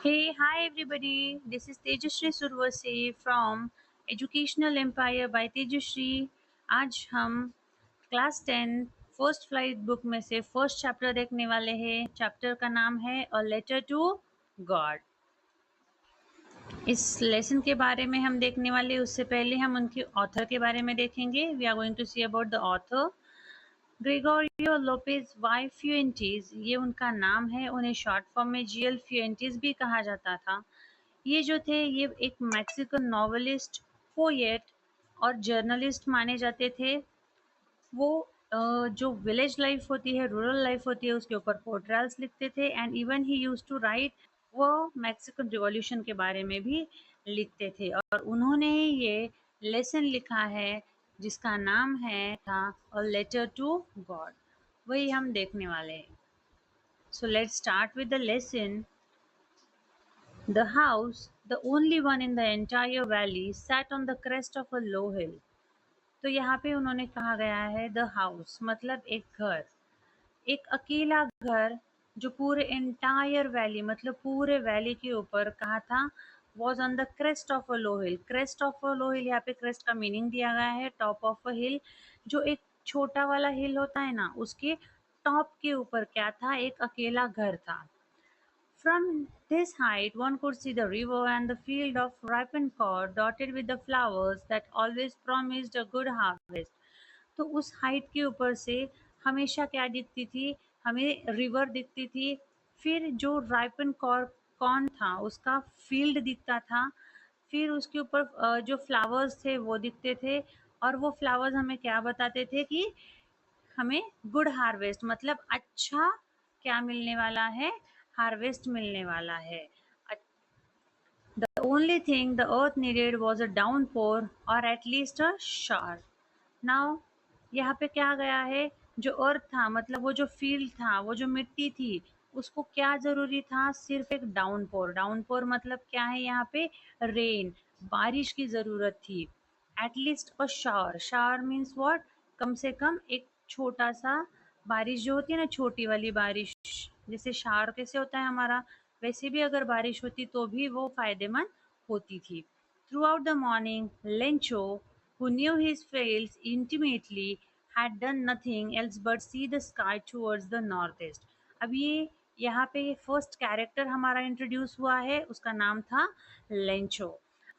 Hey, hi everybody. This is Tejashree Survasi from Educational Empire by Tejashree. आज हम class 10 first flight book में से first chapter देखने वाले हैं. चैप्टर का नाम है अ लेटर टू गॉड. इस लेसन के बारे में हम देखने वाले, उससे पहले हम उनके ऑथर के बारे में देखेंगे. We are going to see about the author. Gregorio Lopez y Fuentes, ये उनका नाम है. उन्हें शॉर्ट फॉर्म में जीएल फ्यूएंटीज भी कहा जाता था. ये जो थे, ये एक मैक्सिकन नॉवेलिस्ट, पोएट और जर्नलिस्ट माने जाते थे. वो जो विलेज लाइफ होती है, रूरल लाइफ होती है, उसके ऊपर पोर्ट्रेल्स लिखते थे. And even he used to write, वो मैक्सिकन रिवॉल्यूशन के बारे में भी लिखते थे. और उन्होंने ये लेसन लिखा है जिसका नाम है था अ लेटर टू गॉड. वही हम देखने वाले हैं. So let's start with the lesson. The house, the only one in the entire valley, sat on the crest of a low hill. तो यहाँ पे उन्होंने कहा गया है द हाउस मतलब एक घर, एक अकेला घर जो पूरे एंटायर वैली मतलब पूरे वैली के ऊपर कहा था. Was on the crest of a low hill. Crest of a low hill, यहाँ पे क्रेस्ट का मीनिंग दिया गया है टॉप ऑफ अ हिल. जो एक छोटा वाला हिल होता है ना, उसके टॉप के ऊपर क्या था, एक अकेला घर था. From this height one could see the river and the field of ripened corn dotted with the flowers that always promised a good harvest. तो उस हाइट के ऊपर से हमेशा क्या दिखती थी, हमें रिवर दिखती थी. फिर जो राइपन कॉर्न था उसका फील्ड दिखता था. फिर उसके ऊपर जो फ्लावर्स थे वो दिखते थे. और वो फ्लावर्स हमें क्या बताते थे कि हमें गुड हार्वेस्ट मतलब अच्छा क्या मिलने वाला है, हार्वेस्ट मिलने वाला है. The only thing the earth needed was a downpour or at least a shower. Now यहाँ पे क्या गया है, जो अर्थ था मतलब वो जो फील्ड था, वो जो मिट्टी थी, उसको क्या जरूरी था, सिर्फ एक डाउनपोर. डाउनपोर मतलब क्या है, यहाँ पे रेन, बारिश की जरूरत थी. At least a shower. Shower means what, कम से कम एक छोटा सा बारिश जो होती है ना, छोटी वाली बारिश. जैसे शावर कैसे होता है हमारा, वैसे भी अगर बारिश होती तो भी वो फायदेमंद होती थी. Through out the morning Lencho, who knew his fields intimately, had done nothing else but see the sky towards the northeast. अब ये यहाँ पे फर्स्ट कैरेक्टर हमारा इंट्रोड्यूस हुआ है, उसका नाम था लेंचो.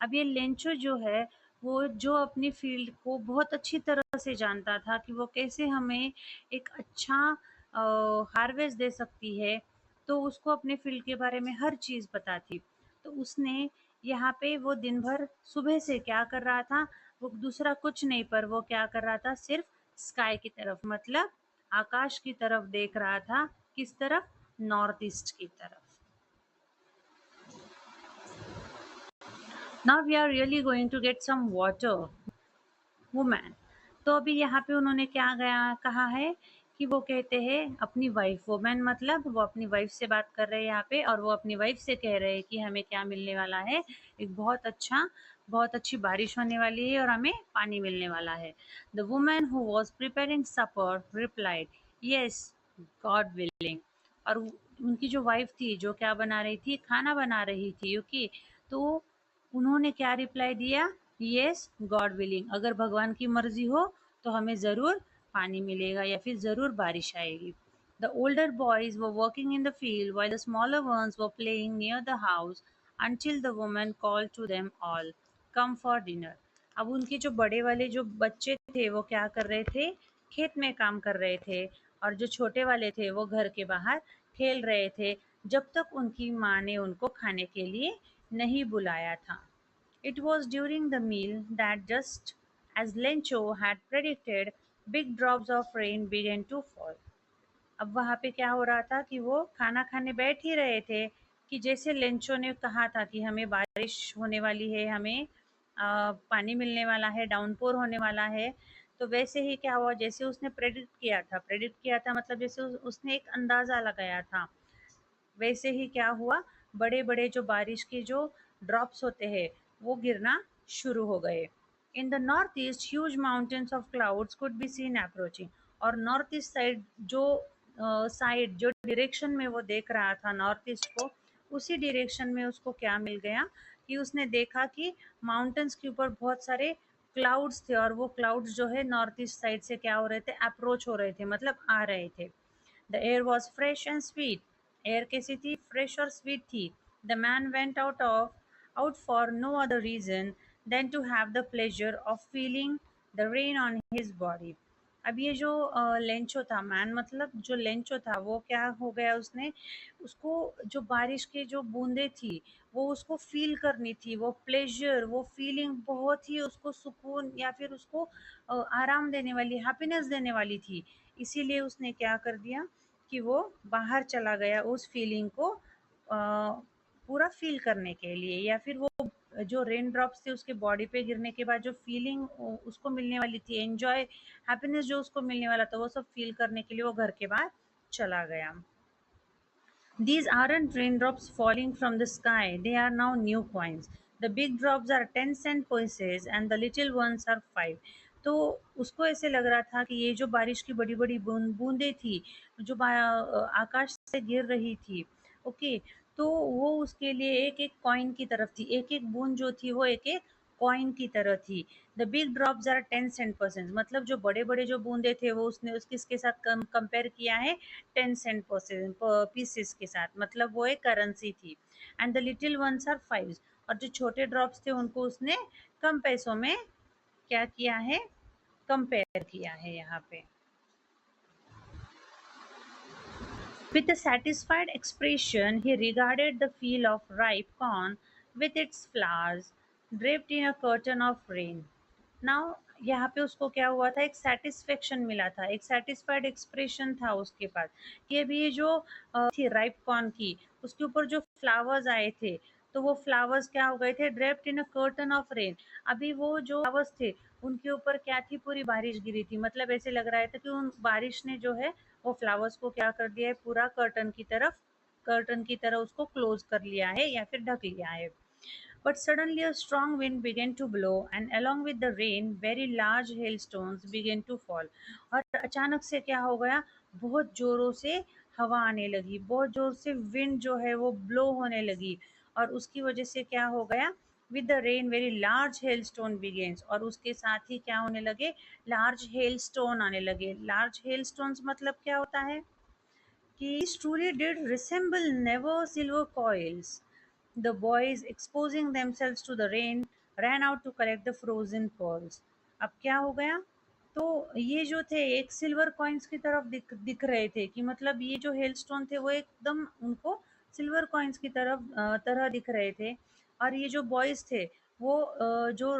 अब ये लेंचो जो है, वो जो अपनी फील्ड को बहुत अच्छी तरह से जानता था कि वो कैसे हमें एक अच्छा हार्वेस्ट दे सकती है. तो उसको अपने फील्ड के बारे में हर चीज़ पता थी. तो उसने यहाँ पे वो दिन भर सुबह से क्या कर रहा था, वो दूसरा कुछ नहीं, पर वो क्या कर रहा था, सिर्फ स्काई की तरफ मतलब आकाश की तरफ देख रहा था. किस तरफ, नॉर्थ ईस्ट की तरफ. Now we are really going to get some water. Woman. तो अभी यहाँ पे उन्होंने क्या गया कहा है कि वो कहते हैं अपनी वाइफ. वुमैन मतलब वो अपनी वाइफ से बात कर रहे हैं यहाँ पे, और वो अपनी वाइफ से कह रहे हैं कि हमें क्या मिलने वाला है, एक बहुत अच्छी बारिश होने वाली है और हमें पानी मिलने वाला है. The woman who was preparing supper replied, yes God willing. और उनकी जो वाइफ थी, जो क्या बना रही थी, खाना बना रही थी. ओके. तो उन्होंने क्या रिप्लाई दिया, यस गॉड विलिंग, अगर भगवान की मर्जी हो तो हमें ज़रूर पानी मिलेगा या फिर ज़रूर बारिश आएगी. The older boys were working in the field while the smaller ones were playing near the house until the woman called to them all, come for dinner. अब उनके जो बड़े वाले जो बच्चे थे वो क्या कर रहे थे, खेत में काम कर रहे थे. और जो छोटे वाले थे वो घर के बाहर खेल रहे थे, जब तक उनकी माँ ने उनको खाने के लिए नहीं बुलाया था. It was during the meal that, just as Lencho had predicted, big drops of rain began to fall. अब वहाँ पे क्या हो रहा था कि वो खाना खाने बैठ ही रहे थे कि जैसे लेंचो ने कहा था कि हमें बारिश होने वाली है, हमें पानी मिलने वाला है, डाउनपोर होने वाला है. तो वैसे ही क्या हुआ, जैसे उसने प्रेडिक्ट किया था मतलब जैसे उसने एक अंदाज़ा लगाया था, वैसे ही क्या हुआ, बड़े-बड़े जो बारिश के जो ड्रॉप्स होते हैं वो गिरना शुरू हो गए. In the north east huge mountains of clouds could be seen approaching. और नॉर्थ ईस्ट साइड जो साइड जो डायरेक्शन में वो देख रहा था नॉर्थ ईस्ट को, उसी डायरेक्शन में उसको क्या मिल गया कि उसने देखा कि माउंटेन्स के ऊपर बहुत सारे क्लाउड्स थे, और वो क्लाउड्स जो है नॉर्थ ईस्ट साइड से क्या हो रहे थे, अप्रोच हो रहे थे, मतलब आ रहे थे। The air was fresh and sweet. Air कैसी थी, फ्रेश और स्वीट थी। The man went out for no other reason than to have the pleasure of feeling the rain on his body. अब ये जो लेंचो था, मैन मतलब जो लेंचो था, वो क्या हो गया, उसने उसको जो बारिश की जो बूंदे थी वो उसको फील करनी थी, वो प्लेजर, वो फीलिंग बहुत ही उसको सुकून या फिर उसको आराम देने वाली, हैप्पीनेस देने वाली थी। इसीलिए उसने क्या कर दिया कि वो बाहर चला गया उस फीलिंग को पूरा फ़ील करने के लिए, या फिर वो जो रेन ड्रॉप्स थे उसके बॉडी पे गिरने के बाद जो फीलिंग उसको मिलने वाली थी, एन्जॉय, हैप्पीनेस जो उसको मिलने वाला था, वो सब फ़ील करने के लिए वो घर के बाहर चला गया। These aren't raindrops falling from the sky, they are now new coins. The big drops are 10 cent pieces and the little ones are 5. तो उसको ऐसे लग रहा था कि ये जो बारिश की बड़ी बड़ी बूंदें थी जो आकाश से गिर रही थी, ओके, तो वो उसके लिए एक एक कॉइन की तरफ थी, एक एक बूंद जो थी वो एक एक कॉइन की तरह थी। The big drops are 10 cent percent, मतलब जो बड़े बड़े जो बूंदे थे वो उसने उसके इसके साथ कंपेयर किया है 10 cent पीसेस के साथ, मतलब वो एक करेंसी थी। And the little ones are 5, और जो छोटे ड्रॉप्स थे उनको उसने कम पैसों में क्या किया है, कंपेयर किया है यहाँ पे। With a satisfied expression, he regarded the field of ripe corn with its flowers draped in a curtain of rain. Now यहाँ पे उसको क्या हुआ था, एक सेटिस्फेक्शन मिला था, एक सेटिस्फाइड एक्सप्रेशन था उसके पास कि अभी ये जो थी राइप कॉर्न की, उसके ऊपर जो फ्लावर्स आए थे, तो वो फ्लावर्स क्या हो गए थे, draped in a curtain of rain. अभी वो जो फ्लावर्स थे उनके ऊपर क्या थी, पूरी बारिश गिरी थी, मतलब ऐसे लग रहा था कि उन बारिश ने जो है वो फ्लावर्स को क्या कर दिया है, पूरा कर्टन की तरह उसको क्लोज कर लिया है या फिर ढक लिया है। But suddenly a strong wind began to blow, and along with the rain, very large hailstones began to fall. और अचानक से क्या हो गया, बहुत जोरों से हवा आने लगी, बहुत जोर से विंड जो है वो ब्लो होने लगी, और उसकी वजह से क्या हो गया, with the rain very large hello stone begins, और उसके साथ ही क्या होने लगे, लार्ज हेल स्टोन आने लगे। लार्ज हेल स्टोन्स मतलब क्या होता है कि truly did resemble never silver coils. The boys, exposing themselves to the rain, ran out to collect the frozen pearls. अब क्या हो गया, तो ये जो थे एक सिल्वर कॉइन्स की तरफ दिख रहे थे, कि मतलब ये जो हेलस्टोन थे वो एकदम उनको सिल्वर कॉइन्स की तरह दिख रहे थे। और ये जो बॉयज थे वो जो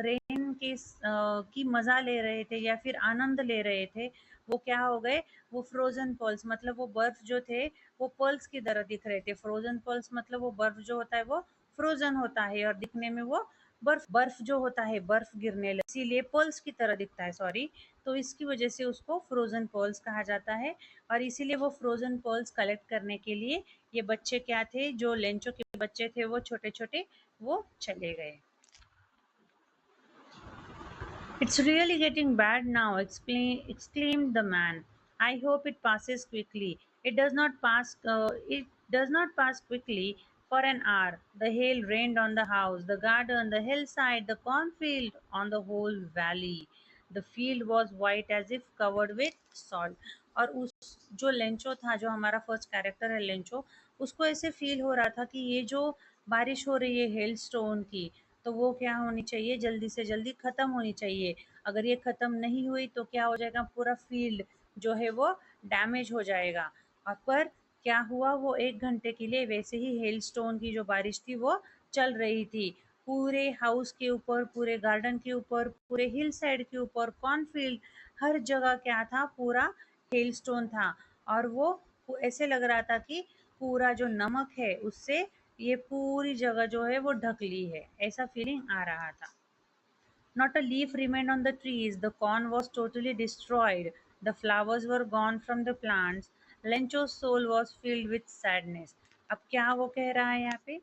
रेन की मजा ले रहे थे या फिर आनंद ले रहे थे, वो क्या हो गए, वो फ्रोजन पर्ल्स, मतलब वो बर्फ जो थे वो पर्ल्स की तरह दिख रहे थे। फ्रोजन पर्ल्स मतलब वो बर्फ जो होता है वो फ्रोजन होता है, और दिखने में वो बर्फ बर्फ जो होता है, बर्फ गिरने लगे इसीलिए पर्ल्स की तरह दिखता है, सॉरी। तो इसकी वजह से उसको फ्रोजन पर्ल्स कहा जाता है। और इसीलिए वो फ्रोजन पर्ल्स कलेक्ट करने के लिए ये बच्चे क्या थे, जो लेंचो के बच्चे थे वो छोटे छोटे, वो चले गए। "It's really getting bad now," exclaimed the man. "I hope it passes quickly." It does not pass quickly. For an hour, the hail rained on the house, the garden, the hillside, the cornfield, on the whole valley. The field was white as if covered with salt. और उस जो Lencho था, जो हमारा first character है Lencho, उसको ऐसे feel हो रहा था कि ये जो बारिश हो रही है हेल स्टोन की, तो वो क्या होनी चाहिए, जल्दी से जल्दी ख़त्म होनी चाहिए। अगर ये ख़त्म नहीं हुई तो क्या हो जाएगा, पूरा फ़ील्ड जो है वो डैमेज हो जाएगा। और पर क्या हुआ, वो 1 घंटे के लिए वैसे ही हेलस्टोन की जो बारिश थी वो चल रही थी। पूरे हाउस के ऊपर, पूरे गार्डन के ऊपर, पूरे हिल साइड के ऊपर, कॉर्नफील्ड, हर जगह क्या था, पूरा हेलस्टोन था। और वो ऐसे लग रहा था कि पूरा जो नमक है उससे ये पूरी जगह जो है वो ढक ली है, ऐसा फीलिंग आ रहा था। Not a leaf remained on the trees, the corn was totally destroyed, the flowers were gone from the plants, Lencho's soul was filled with sadness. अब क्या वो कह रहा है यहाँ पे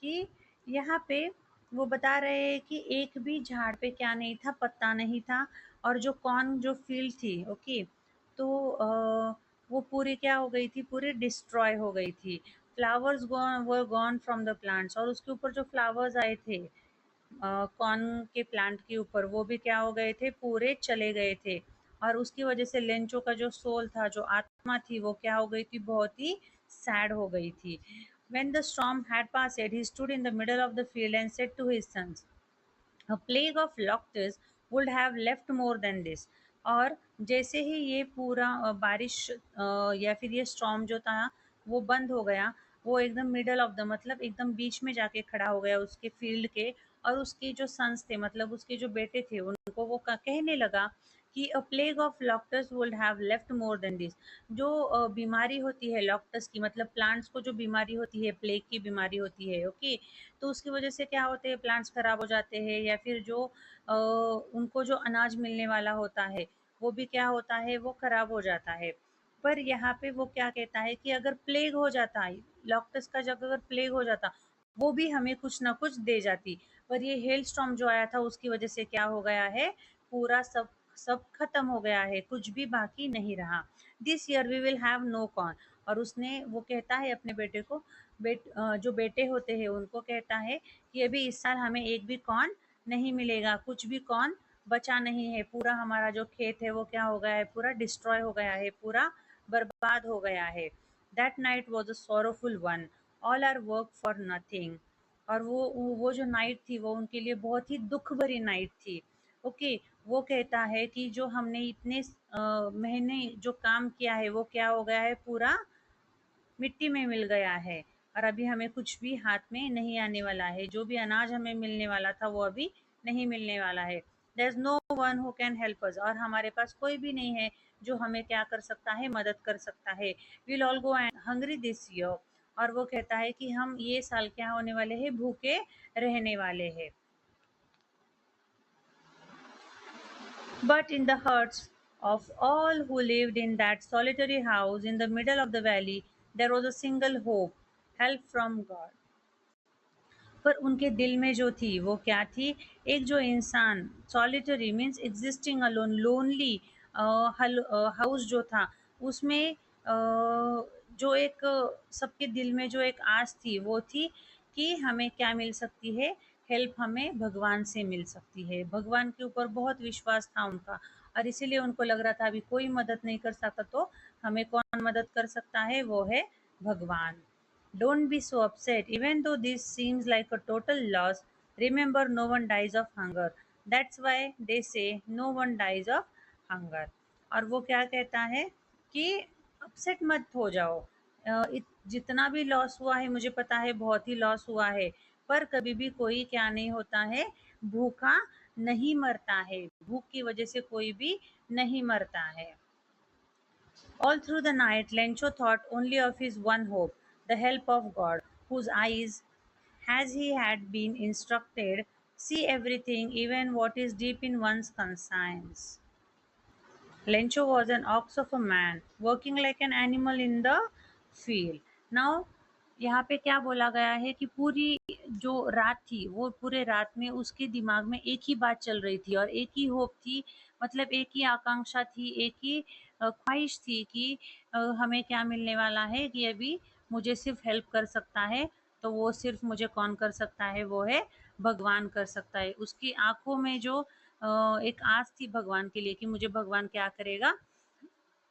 कि यहाँ पे वो बता रहे हैं कि एक भी झाड़ पे क्या नहीं था, पत्ता नहीं था, और जो कॉर्न जो फील्ड थी, ओके, तो वो पूरी क्या हो गई थी, पूरी डिस्ट्रॉय हो गई थी। Flowers were gone from the plants, और उसके ऊपर जो फ्लावर्स आए थे कॉर्न के प्लांट के ऊपर, वो भी क्या हो गए थे, पूरे चले गए थे। और उसकी वजह से लेंचो का जो सोल था, जो आत्मा थी, वो क्या हो गई थी, बहुत ही सैड हो गई थी। When the storm had passed, he stood in the middle of the field and said to his sons, A plague of locusts would have left more than this. और जैसे ही ये पूरा बारिश या फिर ये स्टॉर्म जो था वो बंद हो गया, वो एकदम मिडल ऑफ द, मतलब एकदम बीच में जाके खड़ा हो गया उसके फील्ड के। और उसके जो सन्स थे, मतलब उसके जो बेटे थे, उनको वो कहने लगा कि a plague of locusts would have left more than this. जो बीमारी होती है लॉक्टस की, मतलब प्लांट्स को जो बीमारी होती है, प्लेग की बीमारी होती है, ओके, तो उसकी वजह से क्या होते हैं, प्लांट्स खराब हो जाते हैं, या फिर जो उनको जो अनाज मिलने वाला होता है वो भी क्या होता है, वो खराब हो जाता है। पर यहाँ पे वो क्या कहता है कि अगर प्लेग हो जाता है, लॉक्टस का जब अगर प्लेग हो जाता, वो भी हमें कुछ ना कुछ दे जाती। पर ये हेल स्टॉर्म जो आया था उसकी वजह से क्या हो गया है, पूरा सब सब खत्म हो गया है, कुछ भी बाकी नहीं रहा। This year we will have no corn. और उसने वो कहता है अपने बेटे को, जो बेटे होते हैं उनको कहता है कि अभी इस साल हमें एक भी कॉर्न नहीं मिलेगा, कुछ भी कॉर्न बचा नहीं है, पूरा हमारा जो खेत है वो क्या हो गया है, पूरा डिस्ट्रॉय हो गया है, पूरा बर्बाद हो गया है। That night was a sorrowful one, all our work for nothing. और वो जो नाइट थी वो उनके लिए बहुत ही दुख भरी नाइट थी। ओके, वो कहता है कि जो हमने इतने महीने जो काम किया है वो क्या हो गया है, पूरा मिट्टी में मिल गया है। और अभी हमें कुछ भी हाथ में नहीं आने वाला है, जो भी अनाज हमें मिलने वाला था वो अभी नहीं मिलने वाला है। There is no one who can help us, और हमारे पास कोई भी नहीं है जो हमें क्या कर सकता है, मदद कर सकता है। We'll all go hungry this year. और वो कहता है कि हम ये साल क्या होने वाले हैं, भूखे रहने वाले हैं। But in the hearts of all who lived in that solitary house in the middle of the valley, there was a single hope, help from God. पर उनके दिल में जो थी वो क्या थी, एक जो इंसान, solitary means existing alone, lonely house जो था, उसमें जो एक सबके दिल में जो एक आस थी वो थी कि हमें क्या मिल सकती है, हेल्प हमें भगवान से मिल सकती है। भगवान के ऊपर बहुत विश्वास था उनका, और इसीलिए उनको लग रहा था अभी कोई मदद नहीं कर सकता, तो हमें कौन मदद कर सकता है, वो है भगवान। Don't be so upset. Even though this seems like a total loss, remember no one dies of hunger. That's why they say no one dies of hunger. और वो क्या कहता है कि अपसेट मत हो जाओ। जितना भी लॉस हुआ है, मुझे पता है बहुत ही लॉस हुआ है, पर कभी भी कोई क्या नहीं होता है, भूखा नहीं मरता है, भूख की वजह से कोई भी नहीं मरता है। All through the night, Lencho thought only of his one hope, the help of God, whose eyes, as he had been instructed, see everything, even what is deep in one's conscience. Lencho was an ox of a man, working like an animal in the field. Now, यहाँ पे क्या बोला गया है कि पूरी जो रात थी, वो पूरे रात में उसके दिमाग में एक ही बात चल रही थी, और एक ही होप थी, मतलब एक ही आकांक्षा थी, एक ही ख्वाहिश थी कि हमें क्या मिलने वाला है, कि अभी मुझे सिर्फ हेल्प कर सकता है, तो वो सिर्फ मुझे कौन कर सकता है, वो है भगवान कर सकता है। उसकी आंखों में जो एक आस थी भगवान के लिए कि मुझे भगवान क्या करेगा,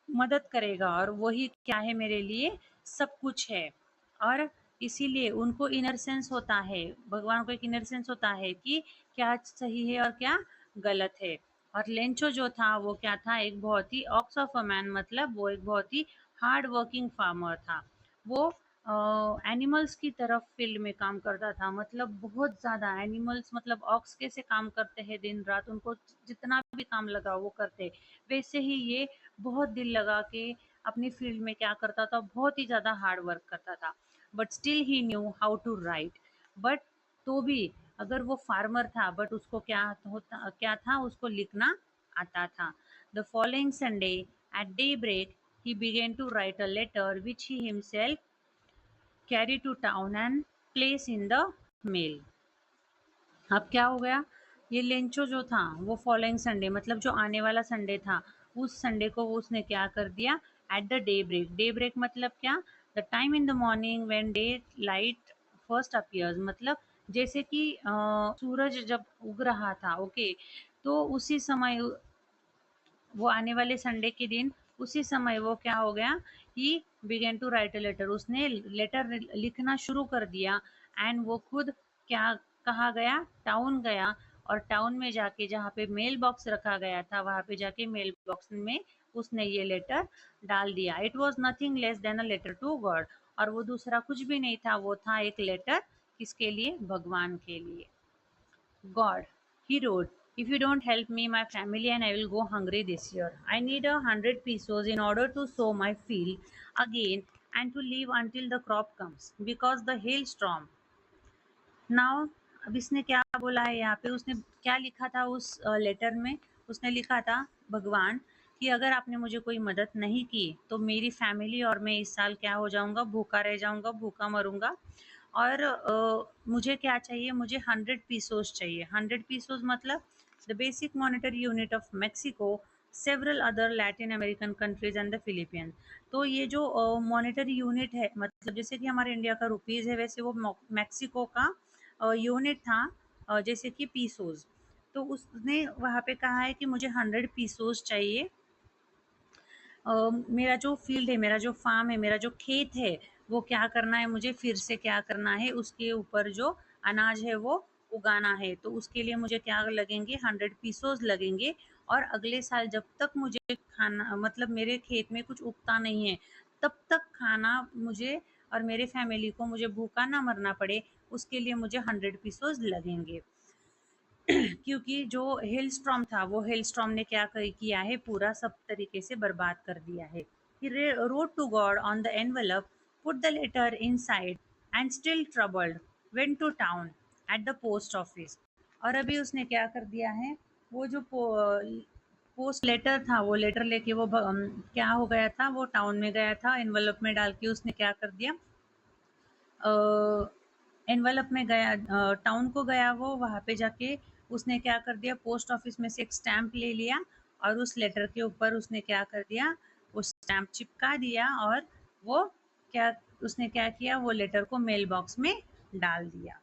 मदद करेगा, और वही क्या है, मेरे लिए सब कुछ है। और इसीलिए उनको इनर सेंस होता है, भगवान को एक इनर सेंस होता है कि क्या सही है और क्या गलत है। और लेंचो जो था वो क्या था, एक बहुत ही ऑक्स ऑफ अ मैन, मतलब वो एक बहुत ही हार्ड वर्किंग फार्मर था। वो एनिमल्स की तरफ फील्ड में काम करता था, मतलब बहुत ज़्यादा एनिमल्स, मतलब ऑक्स कैसे काम करते हैं दिन रात, उनको जितना भी काम लगा वो करते, वैसे ही ये बहुत दिल लगा के अपनी फील्ड में क्या करता था, बहुत ही ज़्यादा हार्ड वर्क करता था। But still he knew how to write. But तो भी, अगर वो फार्मर था, बट उसको क्या था, उसको लिखना आता था। The following Sunday at daybreak he began to write a letter which he himself carried to town and place in the mail. अब क्या हो गया, ये लेंचो जो था वो फॉलोइंग संडे, मतलब जो आने वाला संडे था, उस संडे को वो उसने क्या कर दिया, at the daybreak. Daybreak मतलब क्या, the the time in the morning when daylight first appears, मतलब जैसे कि सूरज जब उग रहा था, ओके, तो उसी समय वो आने वाले संडे के दिन उसी समय वो क्या हो गया, he began to write a letter, उसने लेटर लिखना शुरू कर दिया। एंड वो खुद क्या, कहा गया, टाउन गया, और टाउन में जाके जहाँ पे मेल बॉक्स रखा गया था वहाँ पे जाके मेल बॉक्स में उसने ये लेटर डाल दिया। It was nothing less than a letter to God, और वो दूसरा कुछ भी नहीं था, वो था एक लेटर किसके लिए, भगवान के लिए। God, he wrote, if you don't help me, my family and I will go hungry this year. I need 100 pesos in order to sow my field again and to live until the crop comes because the hailstorm. Now अब इसने क्या बोला है यहाँ पे, उसने क्या लिखा था उस लेटर में, उसने लिखा था भगवान कि अगर आपने मुझे कोई मदद नहीं की तो मेरी फैमिली और मैं इस साल क्या हो जाऊंगा, भूखा रह जाऊंगा, भूखा मरूंगा। और मुझे क्या चाहिए, मुझे 100 पीसोस चाहिए। 100 पीसोस मतलब the basic monetary unit of Mexico, several other Latin American countries and the Philippines. तो ये जो मॉनेटरी यूनिट है, मतलब जैसे कि हमारे इंडिया का रुपीज़ है, वैसे वो मैक्सिको का यूनिट था, जैसे कि पीसोस। तो उसने वहाँ पे कहा है कि मुझे 100 पीसोस चाहिए। मेरा जो फील्ड है, मेरा जो फार्म है, मेरा जो खेत है, वो क्या करना है, मुझे फिर से क्या करना है, उसके ऊपर जो अनाज है वो उगाना है। तो उसके लिए मुझे क्या लगेंगे, 100 पीसोस लगेंगे। और अगले साल जब तक मुझे खाना, मतलब मेरे खेत में कुछ उगता नहीं है, तब तक खाना मुझे और मेरे फैमिली को, मुझे भूखा ना मरना पड़े, उसके लिए मुझे 100 पीसोस लगेंगे। क्योंकि जो हेल स्टॉर्म था, वो हेल स्टॉर्म ने क्या किया है, पूरा सब तरीके से बर्बाद कर दिया है। He wrote to God on the envelope, put the letter inside, and still troubled, went to town at the post office। और अभी उसने क्या कर दिया है, वो जो पोस्ट लेटर था, वो लेटर लेके वो क्या हो गया था, वो टाउन में गया था, एनवलप में डाल के उसने क्या कर दिया, एनवलप में गया, टाउन को गया, वो वहाँ पे जाके उसने क्या कर दिया, पोस्ट ऑफिस में से एक स्टैम्प ले लिया, और उस लेटर के ऊपर उसने क्या कर दिया, वो स्टैम्प चिपका दिया, और वो क्या, उसने क्या किया, वो लेटर को मेल बॉक्स में डाल दिया।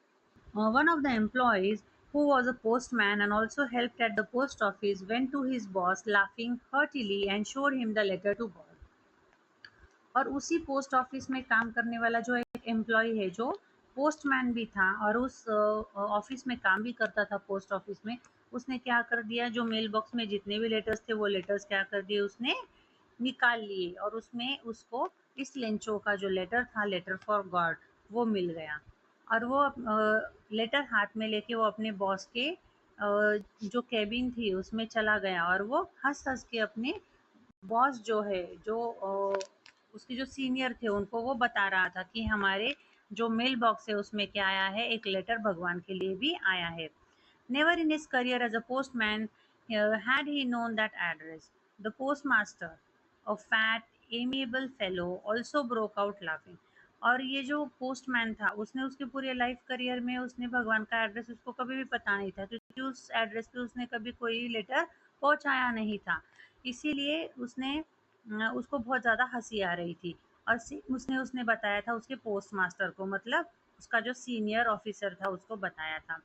One of the employees, who was a postman and also helped at the post office, went to his boss laughing heartily and showed him the letter to God। और उसी post office में काम करने वाला जो एक एम्प्लॉय है, जो पोस्टमैन भी था और उस ऑफिस में काम भी करता था पोस्ट ऑफिस में, उसने क्या कर दिया, जो मेल बॉक्स में जितने भी लेटर्स थे, वो लेटर्स क्या कर दिए, उसने निकाल लिए, और उसमें उसको इस लेंचो का जो लेटर था, लेटर फॉर गॉड, वो मिल गया। और वो लेटर हाथ में लेके वो अपने बॉस के जो कैबिन थी उसमें चला गया, और वो हंस हंस के अपने बॉस जो है, जो उसके जो सीनियर थे, उनको वो बता रहा था कि हमारे जो मेल बॉक्स है उसमें क्या आया है, एक लेटर भगवान के लिए भी आया है। Never in his career as a postman had he known that address. The postmaster, a fat, amiable fellow, also broke out laughing। और ये जो पोस्टमैन था, उसने उसके पूरे लाइफ करियर में उसने भगवान का एड्रेस उसको कभी भी पता नहीं था, क्योंकि उस एड्रेस पे उसने कभी कोई लेटर पहुंचाया नहीं था। इसीलिए उसको बहुत ज़्यादा हंसी आ रही थी। और उसने उसने बताया था उसके पोस्ट मास्टर को, मतलब उसका जो सीनियर ऑफिसर था उसको बताया था।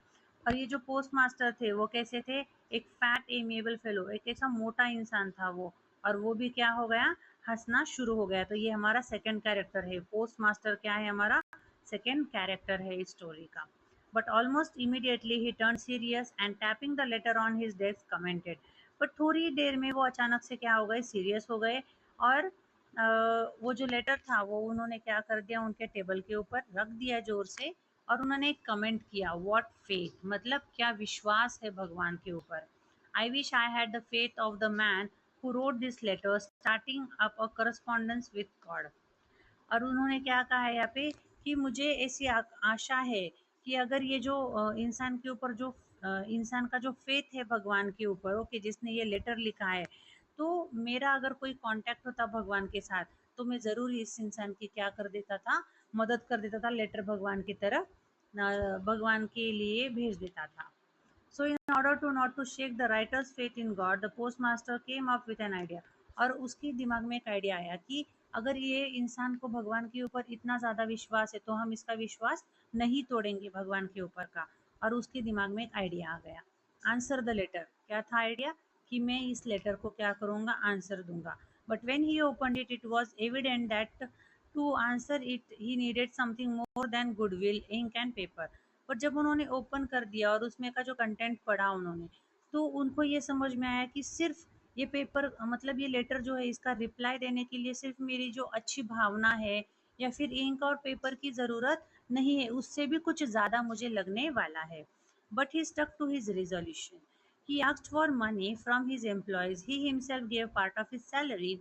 और ये जो पोस्ट मास्टर थे वो कैसे थे, एक फैट एमिएबल फेलो, एक ऐसा मोटा इंसान था वो, और वो भी क्या हो गया, हंसना शुरू हो गया। तो ये हमारा सेकंड कैरेक्टर है, पोस्ट मास्टर क्या है, हमारा सेकंड कैरेक्टर है इस स्टोरी का। But almost immediately he turn serious and tapping the later on his desk commented. But थोड़ी देर में वो अचानक से क्या हो गए, सीरियस हो गए, और वो जो लेटर था वो उन्होंने क्या कर दिया, उनके टेबल के ऊपर रख दिया जोर से, और उन्होंने एक कमेंट किया, व्हाट फेथ, मतलब क्या विश्वास है भगवान के ऊपर। I wish I had the faith of the man who wrote this letter starting up a correspondence with God. और उन्होंने क्या कहा है यहाँ पे, कि मुझे ऐसी आशा है कि अगर ये जो इंसान के ऊपर जो इंसान का जो फेथ है भगवान के ऊपर, ओके, जिसने ये लेटर लिखा है, तो मेरा अगर कोई कांटेक्ट होता भगवान के साथ, तो मैं ज़रूर इस इंसान की क्या कर देता था, मदद कर देता था, लेटर भगवान की तरफ भगवान के लिए भेज देता था। So in order to not to shake the writer's faith in God, the postmaster came up with an idea। और उसके दिमाग में एक आइडिया आया कि अगर ये इंसान को भगवान के ऊपर इतना ज़्यादा विश्वास है तो हम इसका विश्वास नहीं तोड़ेंगे भगवान के ऊपर का। और उसके दिमाग में एक आइडिया आ गया, आंसर द लेटर। क्या था आइडिया? कि मैं इस लेटर को क्या करूँगा, आंसर दूंगा। But when he open it, it was evident that to answer it he needed something more than goodwill, ink and paper. पर जब उन्होंने ओपन कर दिया और उसमें का जो कंटेंट पढ़ा उन्होंने, तो उनको ये समझ में आया कि सिर्फ ये पेपर, मतलब ये लेटर जो है, इसका रिप्लाई देने के लिए सिर्फ मेरी जो अच्छी भावना है या फिर इंक और पेपर की ज़रूरत नहीं है, उससे भी कुछ ज़्यादा मुझे लगने वाला है। But he stuck to his resolution. He asked for money from his employees. He himself gave part of his salary,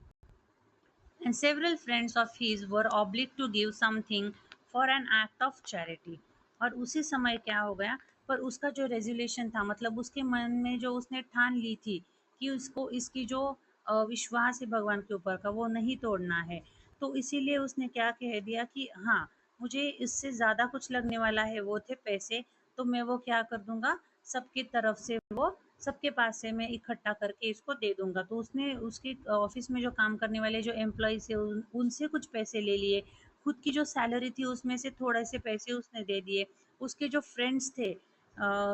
and several friends of his were obliged to give something for an act of charity. और उसी समय क्या हो गया, पर उसका जो resolution था, मतलब उसके मन में जो उसने ठान ली थी कि उसको इसकी जो विश्वास है भगवान के ऊपर का, वो नहीं तोड़ना है। तो इसीलिए उसने क्या कह दिया कि हाँ, मुझे इससे ज़्यादा कुछ लगने वाला है, वो थे पैसे। तो मैं वो क्या कर दूंगा, सबकी तरफ से वो, सबके पास से मैं इकट्ठा करके इसको दे दूंगा। तो उसने उसके ऑफिस में जो काम करने वाले जो एम्प्लॉयज थे उनसे कुछ पैसे ले लिए, खुद की जो सैलरी थी उसमें से थोड़े से पैसे उसने दे दिए। उसके जो फ्रेंड्स थे,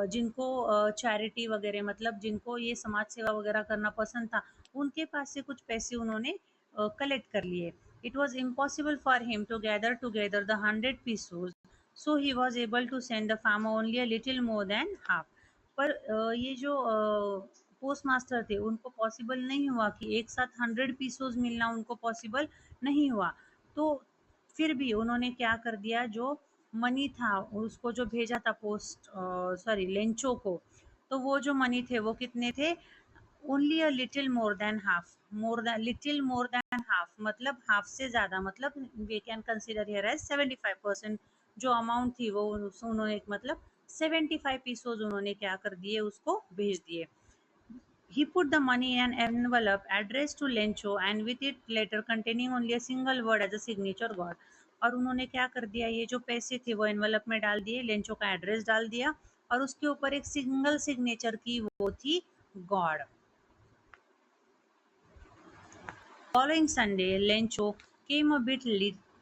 जिनको चैरिटी वगैरह, मतलब जिनको ये समाज सेवा वगैरह करना पसंद था, उनके पास से कुछ पैसे उन्होंने कलेक्ट कर लिए। It was impossible for him to gather together the 100 pesos, so he was able to send the farmer only a little more than half. पर ये जो पोस्ट मास्टर थे उनको पॉसिबल नहीं हुआ कि एक साथ 100 पीसोज मिलना उनको पॉसिबल नहीं हुआ। तो फिर भी उन्होंने क्या कर दिया, जो मनी था उसको जो भेजा था पोस्ट, सॉरी, लेंचो को, तो वो जो मनी थे वो कितने थे, only a little more than half. More than, little more than half मतलब हाफ से ज़्यादा, मतलब we can consider here as 75%। जो अमाउंट थी वो उन्होंने, मतलब 75 पीसोज उन्होंने क्या कर दिए, उसको भेज दिए। He put the money in an envelope addressed to Lencho, and with it letter containing only a single word as a signature God. और उन्होंने क्या कर दिया, ये जो पैसे थे वो एनवलप में डाल दिए, लेंचो का एड्रेस डाल दिया, और उसके ऊपर एक सिंगल सिग्नेचर की, वो थी God. Following Sunday, Lencho came a bit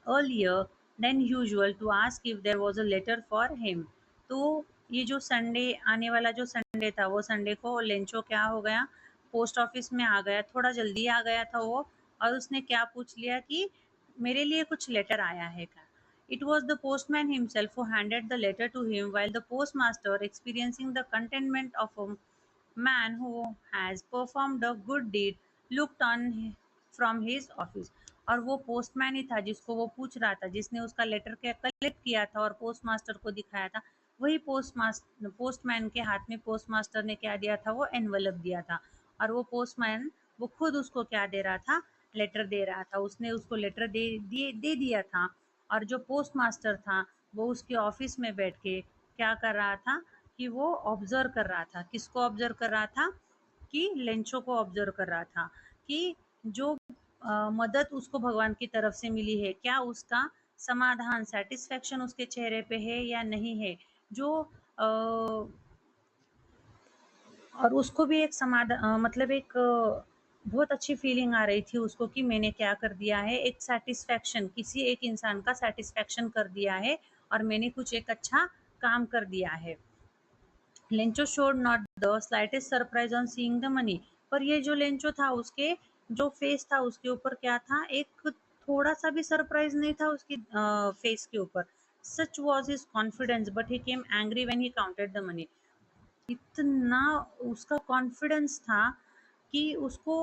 earlier than usual to ask if there was a letter for him. तो ये जो संडे आने वाला जो संडे था, वो संडे को लेंचो क्या हो गया, पोस्ट ऑफिस में आ गया, थोड़ा जल्दी आ गया था वो। और उसने क्या पूछ लिया कि मेरे लिए कुछ लेटर आया है क्या। It was the postman himself who handed the letter to him, while the postmaster, experiencing the contentment of a man who has performed a good deed, looked on from his office. और वो postman ही था जिसको वो पूछ रहा था, जिसने उसका लेटर के कलेक्ट किया था और पोस्ट मास्टर को दिखाया था। वही पोस्टमैन के हाथ में पोस्ट मास्टर ने क्या दिया था, वो एनवलप दिया था। और वो पोस्टमैन, वो खुद उसको क्या दे रहा था, लेटर दे रहा था। उसने उसको लेटर दे दिया था। और जो पोस्ट मास्टर था वो उसके ऑफिस में बैठ के क्या कर रहा था, कि वो ऑब्जर्व कर रहा था। किसको ऑब्जर्व कर रहा था, कि लेंचो को ऑब्जर्व कर रहा था कि जो मदद उसको भगवान की तरफ से मिली है, क्या उसका समाधान, सेटिस्फेक्शन उसके चेहरे पे है या नहीं है। जो और उसको भी एक समाधान, मतलब एक बहुत अच्छी फीलिंग आ रही थी उसको कि मैंने क्या कर दिया है, एक सेटिस्फेक्शन, किसी एक इंसान का सेटिस्फेक्शन कर दिया है और मैंने कुछ एक अच्छा काम कर दिया है। Lencho showed not the slightest surprise on seeing the money. पर ये जो लेंचो था, उसके जो फेस था उसके ऊपर क्या था, एक थोड़ा सा भी सरप्राइज नहीं था उसकी फेस के ऊपर। सच was his confidence, but he came angry when he counted the money. इतना उसका कॉन्फिडेंस था कि उसको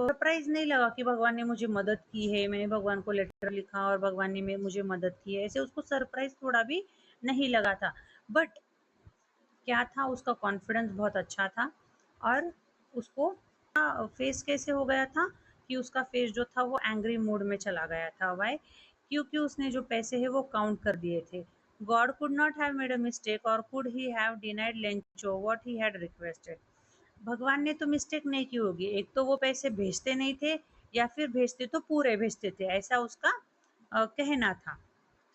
सरप्राइज नहीं लगा कि भगवान ने मुझे मदद की है, मैंने भगवान को लेटर लिखा और भगवान ने मुझे मदद की है, ऐसे उसको सरप्राइज थोड़ा भी नहीं लगा था। बट क्या था, उसका कॉन्फिडेंस बहुत अच्छा था। और उसको फेस कैसे हो गया था, कि उसका फेस जो था वो एंग्री मूड में चला गया था। वाई? क्योंकि उसने जो पैसे है वो काउंट कर दिए थे। God could not have made a mistake, और could he have denied Lencho what he had requested. भगवान ने तो मिस्टेक नहीं की होगी, एक तो वो पैसे भेजते नहीं थे, या फिर भेजते तो पूरे भेजते थे, ऐसा उसका कहना था।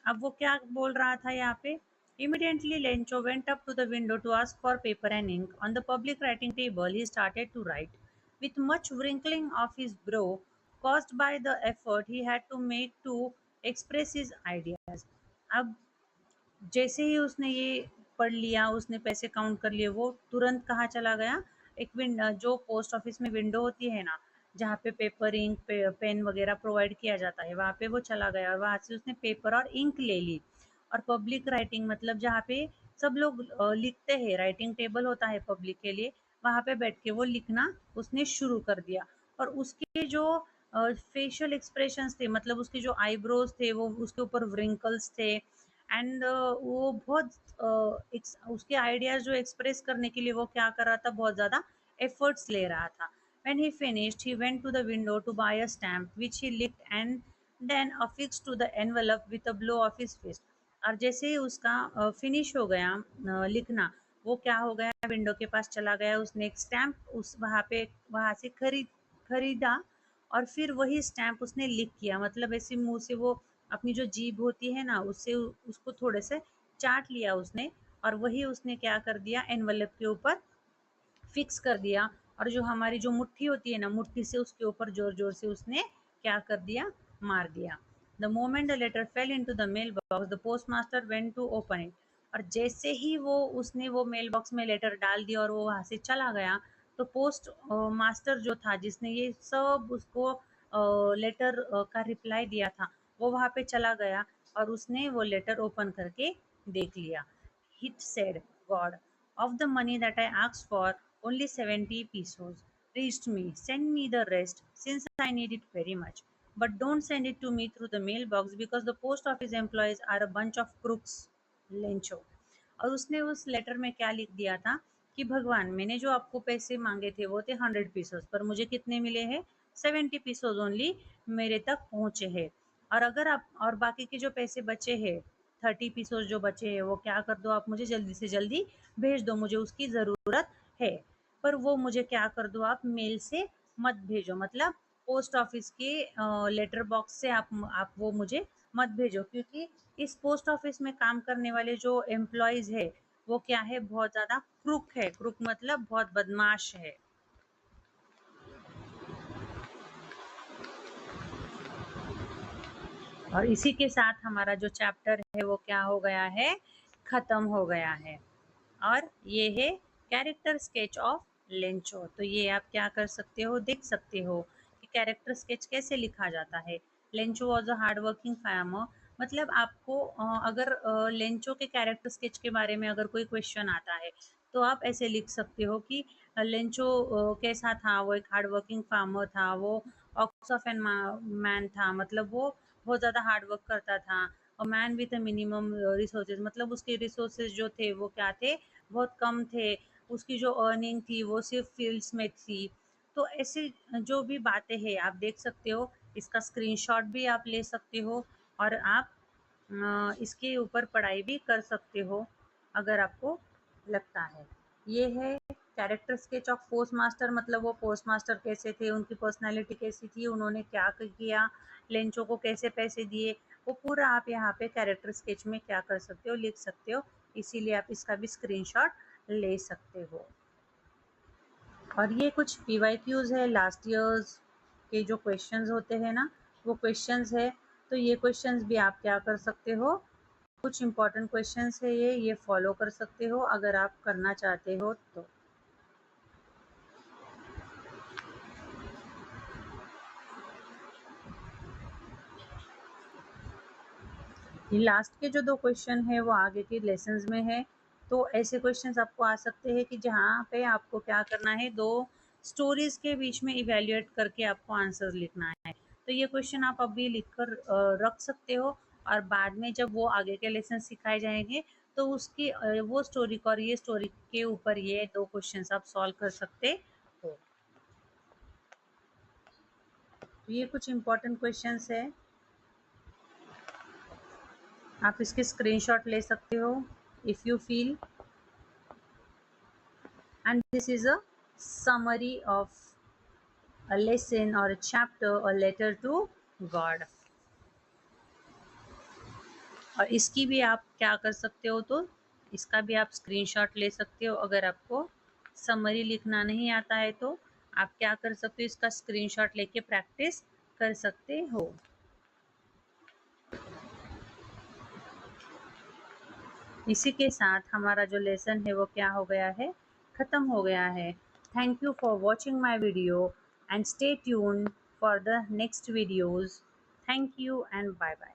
अब वो क्या बोल रहा था यहाँ पे, immediately Lencho went up to the window to ask for paper and ink. On the public writing table he started to write. With much wrinkling of his brow, caused by the effort he had to make to express his ideas. अब जैसे ही उसने ये पढ़ लिया, उसने पैसे count कर लिए, वो तुरंत कहाँ चला गया, एक जो पोस्ट ऑफिस में विंडो होती है ना, जहाँ पे पेपर इंक पेन वगैरह प्रोवाइड किया जाता है, वहाँ पे वो चला गया और वहाँ से उसने पेपर और इंक ले ली। और पब्लिक राइटिंग मतलब जहाँ पे सब लोग लिखते हैं, राइटिंग टेबल होता है पब्लिक के लिए, वहाँ पे बैठ के वो लिखना उसने शुरू कर दिया। और उसके जो फेशियल एक्सप्रेशंस थे, मतलब उसके जो आईब्रोज थे, वो उसके ऊपर व्रिंकल्स थे, एंड वो बहुत उसके आइडियाज जो एक्सप्रेस करने के लिए वो क्या कर रहा था, बहुत ज़्यादा एफर्ट्स ले रहा था। When he finished, he went to the window to buy a stamp, which he licked and then affixed to the envelope with a blow of his fist. और जैसे ही उसका फिनिश हो गया लिखना, वो क्या हो गया, विंडो के पास चला गया, उसने एक स्टैम्प उस वहाँ से खरीदा, और फिर वही स्टैम्प उसने लिख किया, मतलब ऐसे मुंह से वो अपनी जो जीभ होती है ना, उससे उसको थोड़े से चाट लिया उसने, और वही उसने क्या कर दिया, एनवलप के ऊपर फिक्स कर दिया। और जो हमारी जो मुट्ठी होती है ना, मुट्ठी से उसके ऊपर जोर जोर से उसने क्या कर दिया, मार दिया। The moment the letter fell into the mail box, the post master went to open it. और जैसे ही वो उसने वो मेल बॉक्स में लेटर डाल दिया और वो वहां से चला गया, तो पोस्ट मास्टर जो था, जिसने ये सब उसको लेटर का रिप्लाई दिया था, वो वहां पे चला गया और उसने वो लेटर ओपन करके देख लिया। It said, God, of the money that I asked for, only 70 pesos reached me. Send me the rest, since I need it very much. But don't send it to me through the mailbox because the post office employees are a bunch of crooks. Lencho. और उसने उस letter में क्या लिख दिया था कि भगवान, मैंने जो आपको पैसे मांगे थे वो थे 100 पीसोज, पर मुझे कितने मिले हैं, 70 पीसोज ओनली मेरे तक पहुंचे हैं। और अगर आप और बाकी के जो पैसे बचे हैं, 30 पीसोज जो बचे हैं, वो क्या कर दो, आप मुझे जल्दी से जल्दी भेज दो, मुझे उसकी ज़रूरत है। पर वो मुझे क्या कर दो, आप मेल से मत भेजो, मतलब पोस्ट ऑफिस के लेटर बॉक्स से आप वो मुझे मत भेजो, क्योंकि इस पोस्ट ऑफिस में काम करने वाले जो एम्प्लॉयज है, वो क्या है, बहुत ज़्यादा क्रूक है। क्रूक मतलब बहुत बदमाश है। और इसी के साथ हमारा जो चैप्टर है वो क्या हो गया है, खत्म हो गया है। और ये है कैरेक्टर स्केच ऑफ लेंचो। तो ये आप क्या कर सकते हो, देख सकते हो कि कैरेक्टर स्केच कैसे लिखा जाता है। Lencho was a hard working farmer, मतलब आपको अगर लेंचो के कैरेक्टर स्केच के बारे में अगर कोई क्वेश्चन आता है, तो आप ऐसे लिख सकते हो कि लेंचो कैसा था, वो एक हार्ड वर्किंग फार्मर था, वो ऑक्स ऑफ एन मैन था, मतलब वो बहुत ज़्यादा हार्ड वर्क करता था। और man with a minimum resources, मतलब उसके रिसोर्सेज जो थे वो क्या थे, बहुत कम थे। उसकी जो अर्निंग थी वो सिर्फ फील्ड्स में थी। तो ऐसे जो भी बातें हैं आप देख सकते हो, इसका स्क्रीनशॉट भी आप ले सकते हो, और आप इसके ऊपर पढ़ाई भी कर सकते हो अगर आपको लगता है। ये है character sketch of post master, मतलब वो पोस्ट मास्टर कैसे थे, उनकी पर्सनालिटी कैसी थी, उन्होंने क्या किया, लेंचो को कैसे पैसे दिए, वो पूरा आप यहाँ पे कैरेक्टर स्केच में क्या कर सकते हो, लिख सकते हो। इसीलिए आप इसका भी स्क्रीनशॉट ले सकते हो। और ये कुछ पीवाईक्यूज है, लास्ट ईयर्स के जो क्वेश्चंस होते हैं ना, वो क्वेश्चंस है। तो ये क्वेश्चंस भी आप क्या कर सकते हो, कुछ इंपॉर्टेंट क्वेश्चंस है, ये फॉलो कर सकते हो अगर आप करना चाहते हो तो। ये लास्ट के जो 2 क्वेश्चन है वो आगे के लेसन्स में है। तो ऐसे क्वेश्चंस आपको आ सकते हैं कि जहाँ पे आपको क्या करना है, 2 स्टोरीज के बीच में इवैल्यूएट करके आपको आंसर लिखना है। तो ये क्वेश्चन आप अभी लिखकर रख सकते हो, और बाद में जब वो आगे के लेसन सिखाए जाएंगे, तो उसकी वो स्टोरी को और ये स्टोरी के ऊपर ये 2 क्वेश्चंस आप सॉल्व कर सकते हो। तो ये कुछ इंपॉर्टेंट क्वेश्चंस है, आप इसके स्क्रीनशॉट ले सकते हो if you feel. And this is a summary of a lesson or a chapter or letter to God. और इसकी भी आप क्या कर सकते हो, तो इसका भी आप स्क्रीनशॉट ले सकते हो। अगर आपको समरी लिखना नहीं आता है तो आप क्या कर सकते हो, इसका स्क्रीनशॉट लेके प्रैक्टिस कर सकते हो। इसी के साथ हमारा जो लेसन है वो क्या हो गया है, ख़त्म हो गया है। Thank you for watching my video and stay tune for the next videos. Thank you and bye bye.